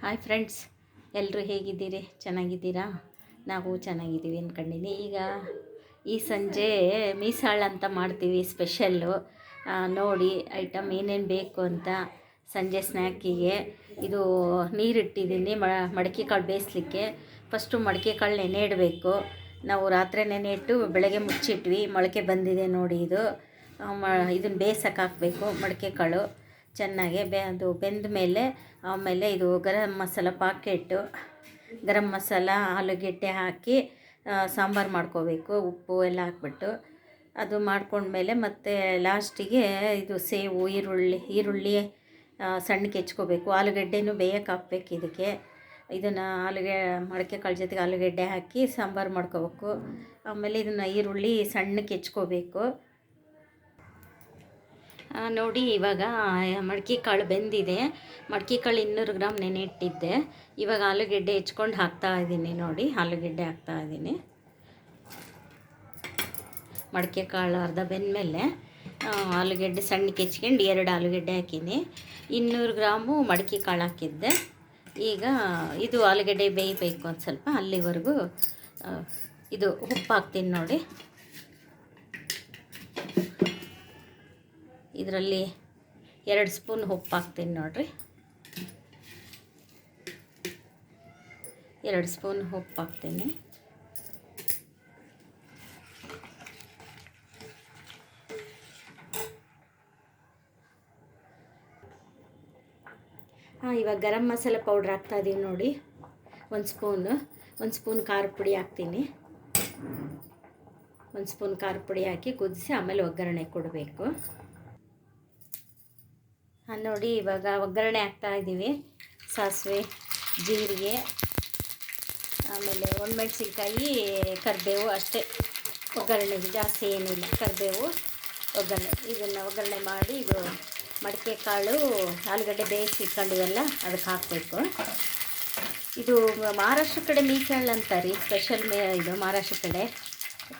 Hi friends, ಎಲ್ಲರೂ ಹೇಗಿದ್ದೀರಿ? ಚೆನ್ನಾಗಿದ್ದೀರಾ? ನಾವು ಚೆನ್ನಾಗಿದ್ದೀವಿ ಅಂದ್ಕೊಂಡಿನಿ. ಈಗ ಈ ಸಂಜೆ ಮೀಸಾಳು ಅಂತ ಮಾಡ್ತೀವಿ ಸ್ಪೆಷಲ್ಲು. ನೋಡಿ ಐಟಮ್ ಏನೇನು ಬೇಕು ಅಂತ. ಸಂಜೆ ಸ್ನ್ಯಾಕಿಗೆ ಇದು ನೀರಿಟ್ಟಿದ್ದೀನಿ ಮಡಕೆ ಕಾಳು ಬೇಯಿಸ್ಲಿಕ್ಕೆ. ಫಸ್ಟು ಮಡಕೆ ಕಾಳು ನೆನೆ ಇಡಬೇಕು. ನಾವು ರಾತ್ರಿ ನೆನೆ ಇಟ್ಟು ಬೆಳಗ್ಗೆ ಮುಚ್ಚಿಟ್ವಿ. ಮೊಳಕೆ ಬಂದಿದೆ ನೋಡಿ. ಇದನ್ನು ಬೇಯಿಸೋಕೆ ಹಾಕಬೇಕು ಮಡಕೆ ಕಾಳು ಚೆನ್ನಾಗಿ. ಅದು ಬೆಂದ ಮೇಲೆ ಆಮೇಲೆ ಇದು ಗರಂ ಮಸಾಲ ಪಾಕೆಟು, ಗರಂ ಮಸಾಲ, ಆಲೂಗೆಡ್ಡೆ ಹಾಕಿ ಸಾಂಬಾರು ಮಾಡ್ಕೋಬೇಕು. ಉಪ್ಪು ಎಲ್ಲ ಹಾಕ್ಬಿಟ್ಟು ಅದು ಮಾಡ್ಕೊಂಡ್ಮೇಲೆ ಮತ್ತು ಲಾಸ್ಟಿಗೆ ಇದು ಸೇವು, ಈರುಳ್ಳಿ ಸಣ್ಣಕ್ಕೆ ಹೆಚ್ಕೋಬೇಕು. ಆಲೂಗೆಡ್ಡೆನೂ ಬೇಯಕ್ಕೆ ಹಾಕ್ಬೇಕು ಇದಕ್ಕೆ. ಇದನ್ನು ಮಡಕೆ ಕಾಳು ಜೊತೆಗೆ ಆಲೂಗೆಡ್ಡೆ ಹಾಕಿ ಸಾಂಬಾರು ಮಾಡ್ಕೋಬೇಕು. ಆಮೇಲೆ ಇದನ್ನು ಈರುಳ್ಳಿ ಸಣ್ಣಕ್ಕೆ ಹೆಚ್ಕೋಬೇಕು. ನೋಡಿ, ಇವಾಗ ಮಡಕೆ ಕಾಳು ಬೆಂದಿದೆ. ಮಡಕೆ ಕಾಳು 200 ಗ್ರಾಮ್ ನೆನೆ ಇಟ್ಟಿದ್ದೆ. ಇವಾಗ ಆಲೂಗೆಡ್ಡೆ ಹೆಚ್ಕೊಂಡು ಹಾಕ್ತಾಯಿದ್ದೀನಿ ನೋಡಿ. ಆಲೂಗೆಡ್ಡೆ ಹಾಕ್ತಾಯಿದ್ದೀನಿ. ಮಡಕೆ ಕಾಳು ಅರ್ಧ ಬೆಂದಮೇಲೆ ಆಲೂಗೆಡ್ಡೆ ಸಣ್ಣಕ್ಕೆ ಹೆಚ್ಕೊಂಡು 2 ಆಲೂಗೆಡ್ಡೆ ಹಾಕೀನಿ. 200 ಗ್ರಾಮು ಮಡಕೆ ಕಾಳು ಹಾಕಿದ್ದೆ. ಈಗ ಇದು ಆಲೂಗೆಡ್ಡೆ ಬೇಯಬೇಕು ಒಂದು ಸ್ವಲ್ಪ. ಅಲ್ಲಿವರೆಗೂ ಇದು ಉಪ್ಪು ಹಾಕ್ತೀನಿ ನೋಡಿ. ಇದರಲ್ಲಿ 2 ಸ್ಪೂನ್ ಉಪ್ಪು ಹಾಕ್ತೀನಿ ನೋಡಿರಿ. 2 ಸ್ಪೂನ್ ಉಪ್ಪು ಹಾಕ್ತೀನಿ. ಇವಾಗ ಗರಂ ಮಸಾಲ ಪೌಡ್ರ್ ಹಾಕ್ತಾಯಿದ್ದೀವಿ ನೋಡಿ. 1 ಸ್ಪೂನ್ ಖಾರದ ಪುಡಿ ಹಾಕ್ತೀನಿ. 1 ಸ್ಪೂನ್ ಖಾರದ ಪುಡಿ ಹಾಕಿ ಕುದಿಸಿ ಆಮೇಲೆ ಒಗ್ಗರಣೆ ಕೊಡಬೇಕು. ನೋಡಿ, ಇವಾಗ ಒಗ್ಗರಣೆ ಹಾಕ್ತಾಯಿದ್ದೀವಿ. ಸಾಸಿವೆ, ಜೀರಿಗೆ, ಆಮೇಲೆ ಒಣಮೆಣಸಿನ್ಕಾಯಿ, ಕರಿಬೇವು ಅಷ್ಟೇ. ಒಗ್ಗರಣೆಗೆ ಜಾಸ್ತಿ ಏನಿಲ್ಲ. ಕರಿಬೇವು, ಒಗ್ಗರಣೆ. ಇದನ್ನು ಒಗ್ಗರಣೆ ಮಾಡಿ ಇದು ಮಡಕೆ ಕಾಳು, ಆಲೂಗಡ್ಡೆ ಬೇಯಿಸಿ ಇಟ್ಕೊಂಡಿವಲ್ಲ ಅದಕ್ಕೆ ಹಾಕಬೇಕು. ಇದು ಮಹಾರಾಷ್ಟ್ರ ಕಡೆ ಮೀಸಾಳು ಅಂತಾರೆ. ಸ್ಪೆಷಲ್ ಇದು ಮಹಾರಾಷ್ಟ್ರ ಕಡೆ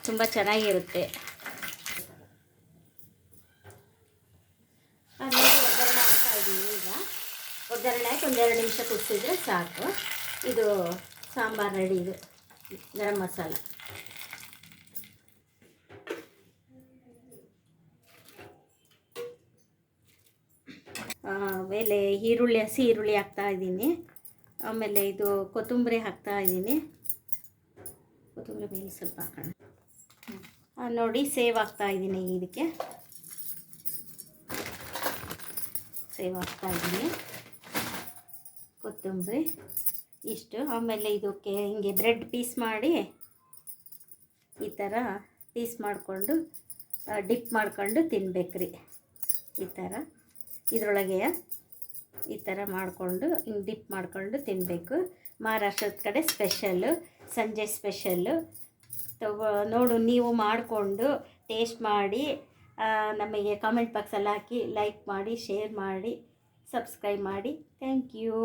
ತುಂಬ ಚೆನ್ನಾಗಿರುತ್ತೆ. ಒಗ್ಗರಣೆ ಹಾಕ್ತಾಯಿದ್ದೀವಿ. ಈಗ ಒಗ್ಗರಣೆ ಹಾಕಿ 1-2 ನಿಮಿಷ ಕುದಿಸಿದ್ರೆ ಸಾಕು. ಇದು ಸಾಂಬಾರು ರೆಡಿ. ಇದು ಗರಂ ಮಸಾಲ. ಆಮೇಲೆ ಹಸಿ ಈರುಳ್ಳಿ ಹಾಕ್ತಾಯಿದ್ದೀನಿ. ಆಮೇಲೆ ಇದು ಕೊತ್ತಂಬರಿ ಹಾಕ್ತಾಯಿದ್ದೀನಿ. ಕೊತ್ತಂಬರಿ ಮೇಲೆ ಸ್ವಲ್ಪ ಹಾಕೋಣ. ನೋಡಿ, ಸೇವ್ ಹಾಕ್ತಾಯಿದ್ದೀನಿ. ಇದಕ್ಕೆ ಸೇವ್ ಹಾಕ್ತಾಯಿದ್ದೀನಿ. ಕೊತ್ತಂಬರಿ ಇಷ್ಟು. ಆಮೇಲೆ ಇದಕ್ಕೆ ಹಿಂಗೆ ಬ್ರೆಡ್ ಪೀಸ್ ಮಾಡಿ ಈ ಥರ ಪೀಸ್ ಮಾಡಿಕೊಂಡು ಡಿಪ್ ಮಾಡ್ಕೊಂಡು ತಿನ್ಬೇಕ್ರಿ. ಈ ಥರ ಇದರೊಳಗೆ ಈ ಥರ ಮಾಡಿಕೊಂಡು ಹಿಂಗೆ ಡಿಪ್ ಮಾಡಿಕೊಂಡು ತಿನ್ನಬೇಕು. ಮಹಾರಾಷ್ಟ್ರದ ಕಡೆ ಸ್ಪೆಷಲ್ಲು, ಸಂಜೆ ಸ್ಪೆಷಲ್ಲು. ನೋಡು, ನೀವು ಮಾಡಿಕೊಂಡು ಟೇಸ್ಟ್ ಮಾಡಿ ನಮಗೆ ಕಾಮೆಂಟ್ ಬಾಕ್ಸಲ್ಲಿ ಹಾಕಿ, ಲೈಕ್ ಮಾಡಿ, ಶೇರ್ ಮಾಡಿ, ಸಬ್ಸ್ಕ್ರೈಬ್ ಮಾಡಿ. Thank you.